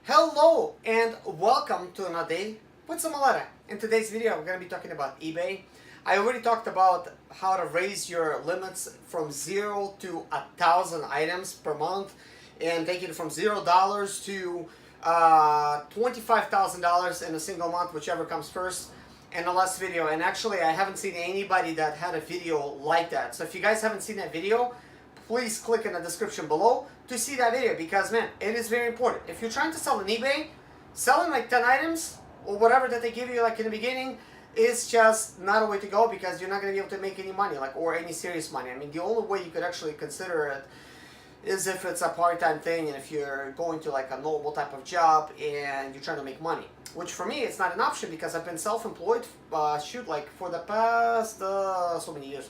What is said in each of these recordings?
Hello and welcome to another day with Samalera. In today's video, we're going to be talking about eBay. I already talked about how to raise your limits from 0 to 1,000 items per month and take it from $0 to $25,000 in a single month, whichever comes first, in the last video. And actually, I haven't seen anybody that had a video like that. So if you guys haven't seen that video, please click in the description below to see that video, because man, it is very important. If you're trying to sell on eBay, selling like 10 items or whatever that they give you like in the beginning is just not a way to go, because you're not going to be able to make any money, like, or any serious money. I mean, the only way you could actually consider it is if it's a part-time thing and if you're going to like a normal type of job and you're trying to make money, which for me it's not an option, because I've been self-employed like for the past so many years.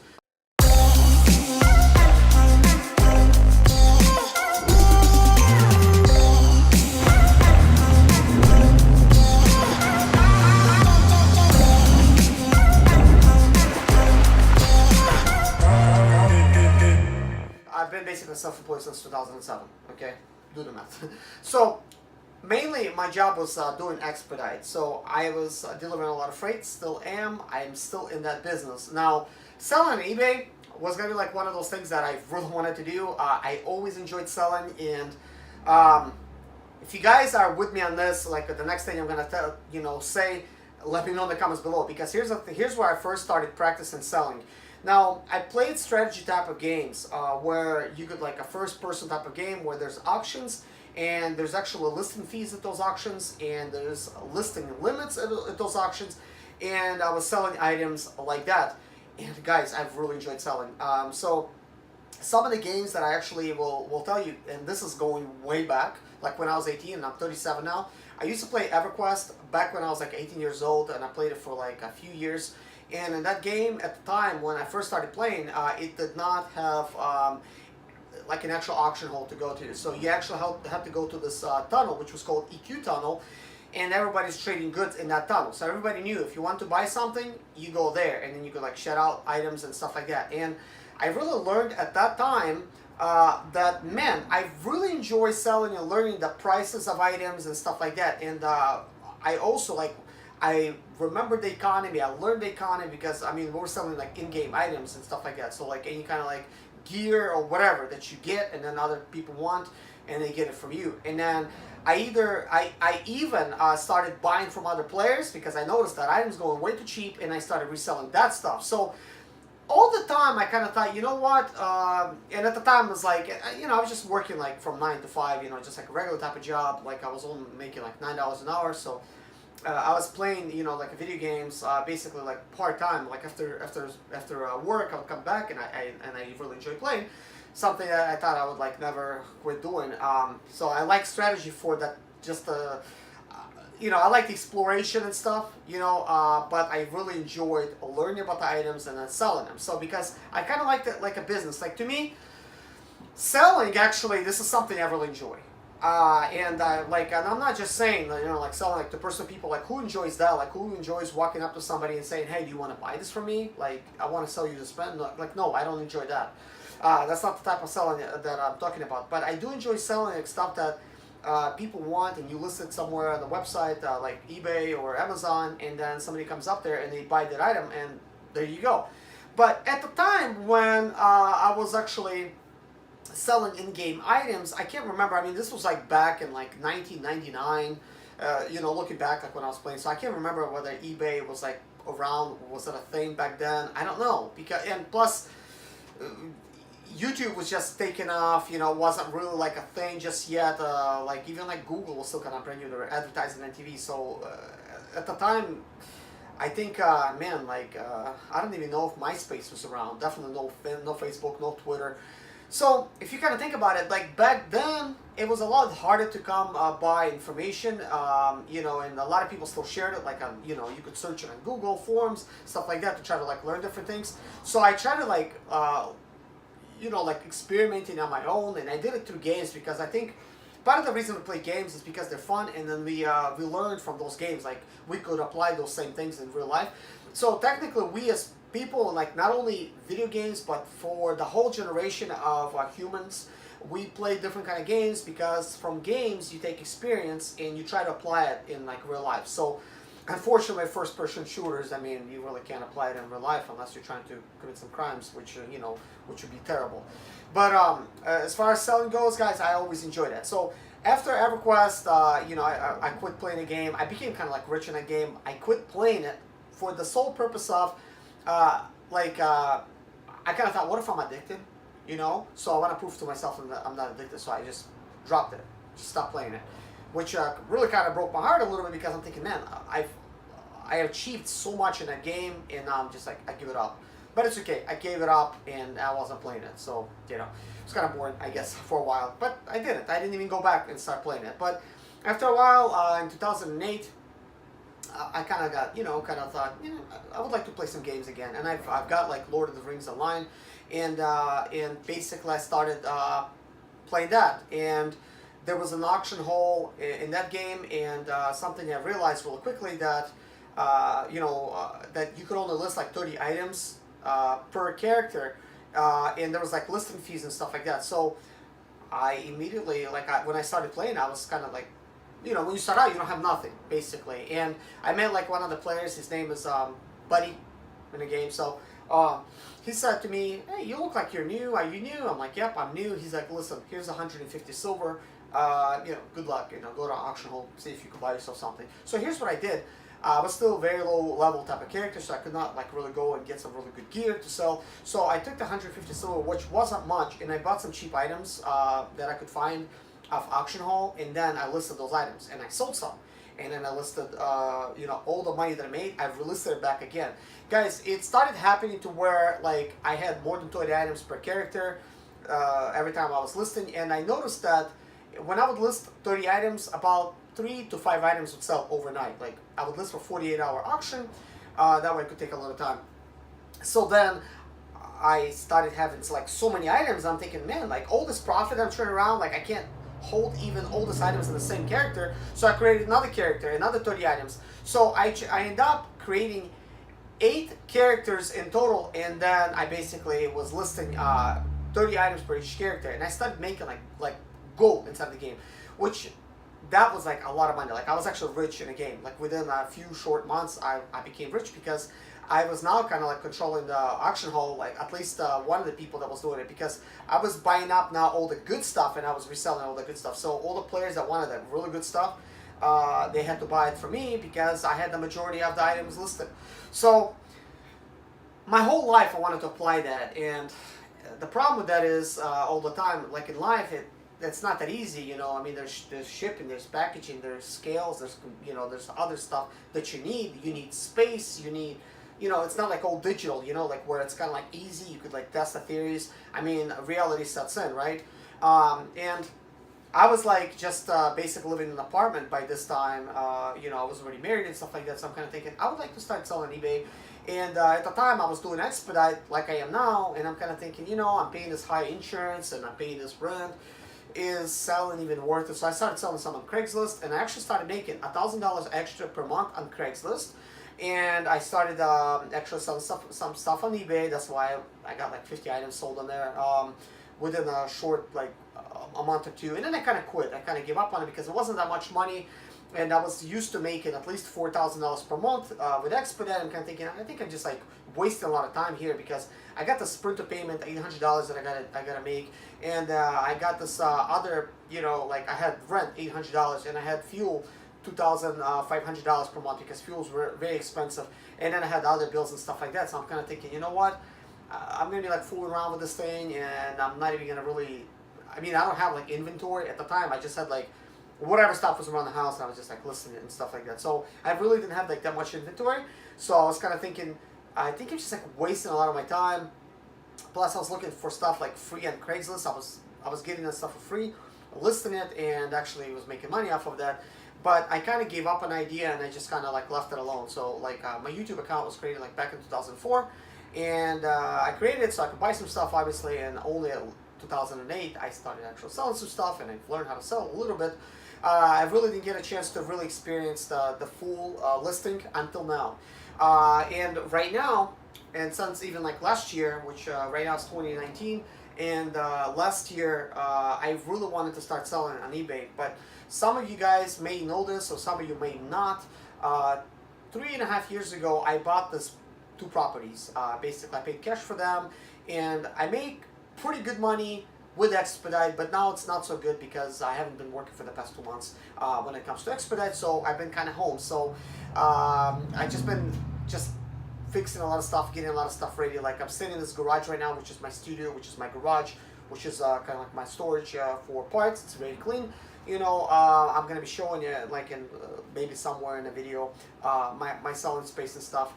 I've been basically self-employed since 2007, okay? Do the math. So, mainly my job was doing expedite. So, I was delivering a lot of freight, still am. I'm still in that business. Now, selling on eBay was going to be like one of those things that I really wanted to do. I always enjoyed selling, and if you guys are with me on this, like the next thing I'm going to say, let me know in the comments below, because here's where I first started practicing selling. Now, I played strategy type of games where you could, like a first-person type of game where there's auctions and there's actual listing fees at those auctions and there's listing limits at those auctions, and I was selling items like that. And guys, I've really enjoyed selling. So some of the games that I actually will tell you, and this is going way back, like when I was 18 and I'm 37 now. I used to play Everquest back when I was like 18 years old, and I played it for like a few years. And in that game, at the time when I first started playing, it did not have like an actual auction hall to go to. So you actually had to go to this tunnel, which was called EQ tunnel, and everybody's trading goods in that tunnel. So everybody knew if you want to buy something, you go there, and then you could like shed out items and stuff like that. And I really learned at that time that, man, I really enjoy selling and learning the prices of items and stuff like that. And I also I remember the economy. I learned the economy because, I mean, we were selling like in-game items and stuff like that. So like any kind of like gear or whatever that you get and then other people want, and they get it from you. And then I even started buying from other players, because I noticed that items going way too cheap, and I started reselling that stuff. So all the time I kind of thought, you know what, and at the time it was like, I was just working like from 9 to 5, just like a regular type of job. Like I was only making like $9 an hour. So I was playing, like video games, basically like part-time. Like after work, I would come back, and I really enjoyed playing. Something that I thought I would like never quit doing. So I like strategy for that. Just I like the exploration and stuff. But I really enjoyed learning about the items and then selling them. So because I kind of liked it like a business. Like to me, selling, actually, this is something I really enjoy. And I'm not just saying, like selling like to personal people. Like who enjoys that? Like who enjoys walking up to somebody and saying, "Hey, do you want to buy this from me? Like I want to sell you this pen." Like no, I don't enjoy that. That's not the type of selling that I'm talking about. But I do enjoy selling like stuff that people want, and you list it somewhere on the website, like eBay or Amazon, and then somebody comes up there and they buy that item, and there you go. But at the time when I was actually selling in-game items, I can't remember. I mean, this was like back in like 1999. Looking back, like when I was playing, so I can't remember whether eBay was like around. Was it a thing back then? I don't know, and plus, YouTube was just taking off. Wasn't really like a thing just yet. Like even like Google was still kind of brand new. They were advertising on TV. So at the time, I think, I don't even know if MySpace was around. Definitely no Facebook, no Twitter. So if you kind of think about it, like back then, it was a lot harder to come by information, and a lot of people still shared it, like on, you could search it on Google forums, stuff like that, to try to like learn different things. So I tried to like experimenting on my own, and I did it through games, because I think part of the reason we play games is because they're fun, and then we learn from those games. Like we could apply those same things in real life. So technically, we as people, like not only video games, but for the whole generation of humans, we play different kind of games because from games you take experience and you try to apply it in like real life. So unfortunately, first-person shooters, I mean, you really can't apply it in real life unless you're trying to commit some crimes, which which would be terrible. But as far as selling goes, guys, I always enjoy that. So after EverQuest, I quit playing the game. I became kind of like rich in that game. I quit playing it for the sole purpose of, I kind of thought, what if I'm addicted? So I want to prove to myself that I'm not addicted. So I just dropped it, just stopped playing it, which really kind of broke my heart a little bit because I'm thinking, man, I achieved so much in that game, and now I'm just like, I give it up. But it's okay. I gave it up, and I wasn't playing it. So, it's kind of boring, I guess, for a while. But I didn't. I didn't even go back and start playing it. But after a while, in 2008, I kind of got, thought, I would like to play some games again. And I've got, like, Lord of the Rings Online. And basically, I started playing that. And there was an auction hole in that game. And something I realized really quickly that, that you could only list, like, 30 items per character, and there was like listing fees and stuff like that. So I immediately, when I started playing, I was kind of like, when you start out, you don't have nothing basically. And I met like one of the players. His name is Buddy in the game. So he said to me, "Hey, you look like you're new. Are you new?" I'm like, "Yep, I'm new." He's like, "Listen, here's 150 silver. Good luck. Go to an auction hole, see if you can buy yourself something." So here's what I did. I was still a very low level type of character, so I could not like really go and get some really good gear to sell. So I took the 150 silver, which wasn't much, and I bought some cheap items that I could find off auction hall, and then I listed those items, and I sold some. And then I listed, all the money that I made, I've relisted it back again. Guys, it started happening to where like I had more than 20 items per character every time I was listing, and I noticed that when I would list 30 items, about 3 to 5 items would sell overnight. Like I would list for 48-hour auction. That way it could take a little time. So then I started having like so many items. I'm thinking, man, like all this profit I'm turning around, like I can't hold even all these items in the same character. So I created another character, another 30 items. So I end up creating 8 characters in total, and then I basically was listing 30 items per each character, and I started making like gold inside the game, which that was like a lot of money. Like I was actually rich in the game. Like within a few short months, I became rich because I was now kind of like controlling the auction hall, like at least one of the people that was doing it, because I was buying up now all the good stuff and I was reselling all the good stuff. So all the players that wanted that really good stuff, they had to buy it from me because I had the majority of the items listed. So my whole life I wanted to apply that, and the problem with that is all the time, like in life, it's not that easy, I mean, there's shipping, there's packaging, there's scales, there's there's other stuff that you need. You need space, you need, it's not like all digital, like where it's kind of like easy, you could like test the theories. I mean, reality sets in, right? And I was like just basically living in an apartment by this time. I was already married and stuff like that, so I'm kind of thinking I would like to start selling on eBay. And at the time I was doing expedite like I am now, and I'm kind of thinking, I'm paying this high insurance and I'm paying this rent. Is selling even worth it? So I started selling some on Craigslist, and I actually started making $1,000 extra per month on Craigslist. And I started actually selling some stuff on eBay. That's why I got like 50 items sold on there within a short a month or two. And then I kind of quit. I kind of gave up on it because it wasn't that much money, and I was used to making at least $4,000 per month with expedite. I'm kind of thinking, I think I'm just like wasting a lot of time here because I got the sprinter payment, $800 that I gotta make, and I got this other, like I had rent $800, and I had fuel $2,500 per month because fuels were very expensive, and then I had other bills and stuff like that. So I'm kind of thinking, you know what, I'm gonna be like fooling around with this thing, and I'm not even gonna really. I mean, I don't have like inventory at the time. I just had like whatever stuff was around the house, and I was just like listing it and stuff like that. So I really didn't have like that much inventory. So I was kind of thinking, I think I'm just like wasting a lot of my time. Plus, I was looking for stuff like free on Craigslist. I was getting that stuff for free, listing it, and actually was making money off of that. But I kind of gave up an idea, and I just kind of like left it alone. So like my YouTube account was created like back in 2004, and I created it so I could buy some stuff, obviously. And only in 2008 I started actually selling some stuff, and I've learned how to sell a little bit. I really didn't get a chance to really experience the full listing until now. And right now, and since even like last year, which right now is 2019, And last year, I really wanted to start selling on eBay, but some of you guys may know this, or some of you may not. 3.5 years ago, I bought this two properties. Basically, I paid cash for them, and I make pretty good money with expedite, but now it's not so good because I haven't been working for the past 2 months when it comes to expedite, so I've been kind of home. So I just been fixing a lot of stuff, getting a lot of stuff ready. Like I'm sitting in this garage right now, which is my studio, which is my garage, which is kind of like my storage for parts. It's very clean. I'm gonna be showing you like in maybe somewhere in a video my selling space and stuff.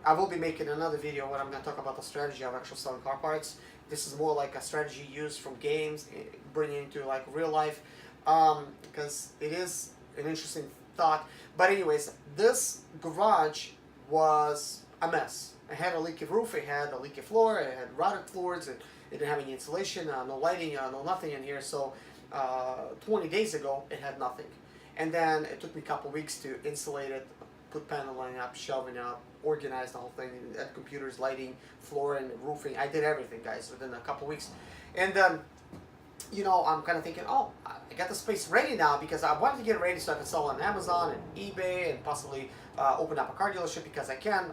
I will be making another video where I'm gonna talk about the strategy of actually selling car parts. This is more like a strategy used from games, bringing it into like real life, because it is an interesting thought. But anyways, this garage was a mess. It had a leaky roof, it had a leaky floor, it had rotted floors, it didn't have any insulation, no lighting, no nothing in here. So 20 days ago, it had nothing. And then it took me a couple weeks to insulate it, put paneling up, shelving up, organize the whole thing, add computers, lighting, flooring, roofing. I did everything, guys, within a couple weeks. And then, I'm kind of thinking, oh, I got the space ready now because I wanted to get it ready so I could sell on Amazon and eBay and possibly open up a car dealership because I can.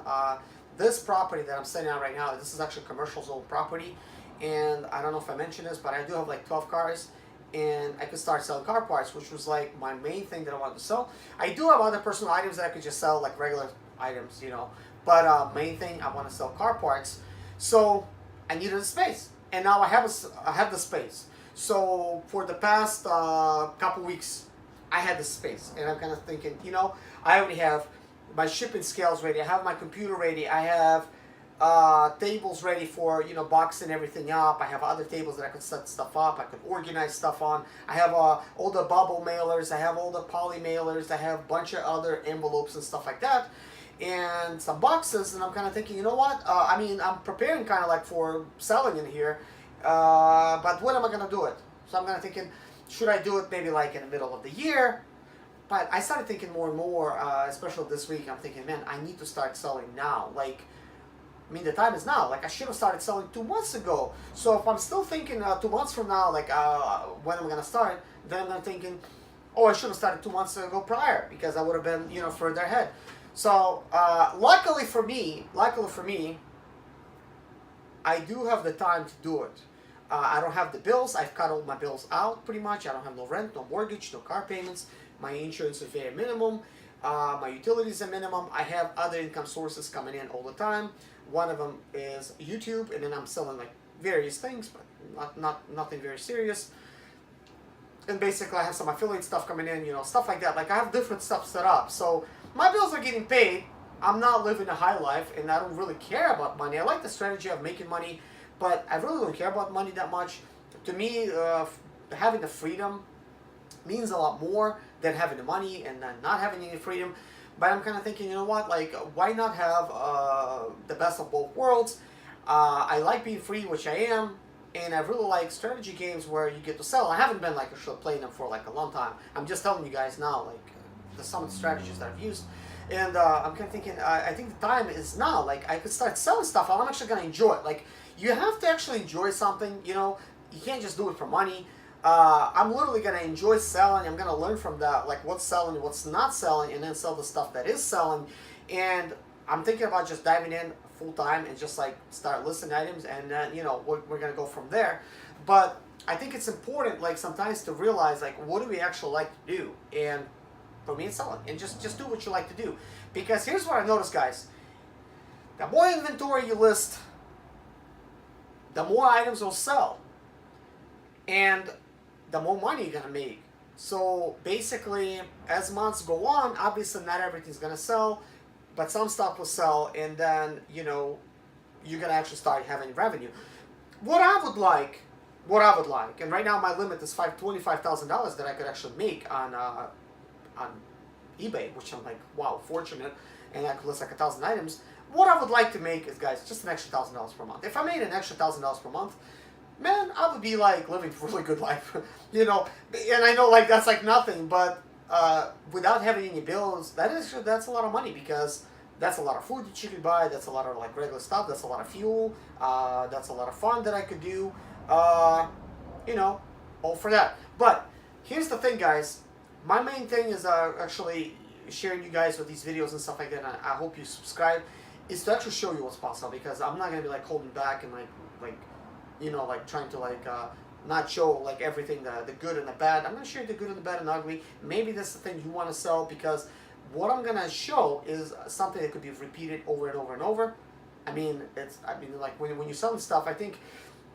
This property that I'm sitting on right now, this is actually a commercial zone property. And I don't know if I mentioned this, but I do have like 12 cars. And I could start selling car parts, which was like my main thing that I wanted to sell. I do have other personal items that I could just sell, like regular items, But main thing, I want to sell car parts. So I needed a space, and now I have the space. So for the past couple weeks, I had the space, and I'm kind of thinking, I already have my shipping scales ready. I have my computer ready. I have tables ready for boxing everything up. I have other tables that I could set stuff up. I could organize stuff on. I have all the bubble mailers. I have all the poly mailers. I have a bunch of other envelopes and stuff like that, and some boxes. And I'm kind of thinking, you know what? I'm preparing kind of like for selling in here, but when am I gonna do it? So I'm kind of thinking, should I do it maybe like in the middle of the year? But I started thinking more and more, especially this week. I'm thinking, man, I need to start selling now. The time is now. Like, I should have started selling 2 months ago. So if I'm still thinking 2 months from now, like, when am I gonna start? Then I'm thinking, oh, I should have started 2 months ago prior because I would have been, further ahead. So luckily for me, I do have the time to do it. I don't have the bills. I've cut all my bills out pretty much. I don't have no rent, no mortgage, no car payments. My insurance is very minimum. My utilities are minimum. I have other income sources coming in all the time. One of them is YouTube, and then I'm selling like various things, but nothing very serious. And basically, I have some affiliate stuff coming in, stuff like that. Like, I have different stuff set up, so my bills are getting paid. I'm not living a high life, and I don't really care about money. I like the strategy of making money, but I really don't care about money that much. To me, having the freedom means a lot more than having the money and then not having any freedom. But I'm kind of thinking, you know what, like, why not have the best of both worlds? I like being free, which I am, and I really like strategy games where you get to sell. I haven't been like actually playing them for like a long time. I'm just telling you guys now, like, some of the strategies that I've used. And I'm kind of thinking, I think the time is now. Like, I could start selling stuff, and I'm actually going to enjoy it. Like, you have to actually enjoy something, You can't just do it for money. I'm literally going to enjoy selling. I'm going to learn from that, like what's selling, what's not selling, and then sell the stuff that is selling. And I'm thinking about just diving in full time and just like start listing items, and then, we're going to go from there. But I think it's important, like, sometimes to realize, like, what do we actually like to do? And for me, it's selling. And just do what you like to do. Because here's what I noticed, guys. The more inventory you list, the more items will sell. And the more money you're going to make. So basically, as months go on, obviously not everything's going to sell, but some stuff will sell, and then, you're going to actually start having revenue. What I would like, and right now my limit is $25,000 that I could actually make on eBay, which I'm like, wow, fortunate, and I could list like 1,000 items. What I would like to make is, guys, just an extra $1,000 per month. If I made an extra $1,000 per month, man, I would be like living a really good life, And I know, like, that's like nothing, but without having any bills, that's a lot of money, because that's a lot of food that you could buy. That's a lot of like regular stuff. That's a lot of fuel. That's a lot of fun that I could do. you know, all for that. But here's the thing, guys. My main thing is actually sharing you guys with these videos and stuff like that. And I hope you subscribe. Is to actually show you what's possible, because I'm not gonna be like holding back and like you know, like trying to like not show like everything, the good and the bad. I'm gonna share the good and the bad and ugly. Maybe that's the thing you want to sell, because what I'm gonna show is something that could be repeated over and over and over. I mean, like when you're selling stuff, I think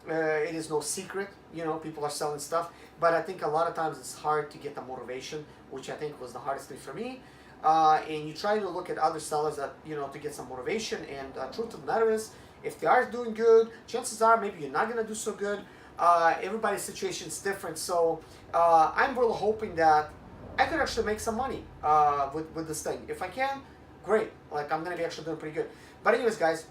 it is no secret, you know, people are selling stuff, but I think a lot of times it's hard to get the motivation, which I think was the hardest thing for me. And you try to look at other sellers that, you know, to get some motivation. And truth of the matter is, if they are doing good, chances are maybe you're not gonna do so good. Everybody's situation is different, so I'm really hoping that I could actually make some money with this thing. If I can, great. Like, I'm gonna be actually doing pretty good. But anyways, guys,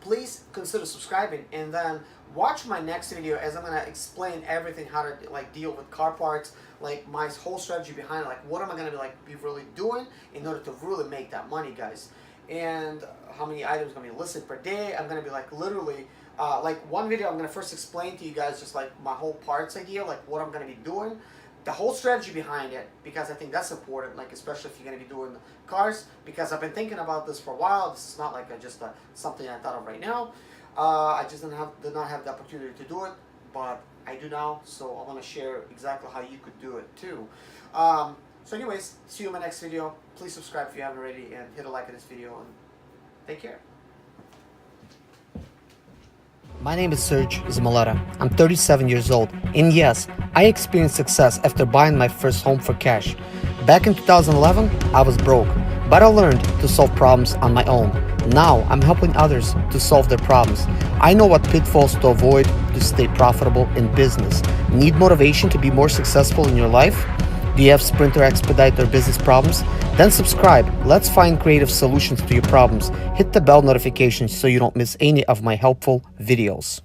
please consider subscribing, and then watch my next video, as I'm gonna explain everything, how to like deal with car parts, like my whole strategy behind it, like what am I gonna be really doing in order to really make that money, guys, and how many items I'm gonna be listed per day. I'm gonna be like literally like one video I'm gonna first explain to you guys just like my whole parts idea, like what I'm gonna be doing, the whole strategy behind it, because I think that's important, like especially if you're going to be doing cars, because I've been thinking about this for a while. This is not like just something I thought of right now. I just did not have the opportunity to do it, but I do now, so I want to share exactly how you could do it too. So anyways, see you in my next video. Please subscribe if you haven't already, and hit a like on this video, and take care. My name is Serge Zmaleta. I'm 37 years old, and yes, I experienced success after buying my first home for cash. Back in 2011, I was broke, but I learned to solve problems on my own. Now, I'm helping others to solve their problems. I know what pitfalls to avoid to stay profitable in business. Need motivation to be more successful in your life? Do you have Sprinter, Expedite, or business problems? Then subscribe. Let's find creative solutions to your problems. Hit the bell notification so you don't miss any of my helpful videos.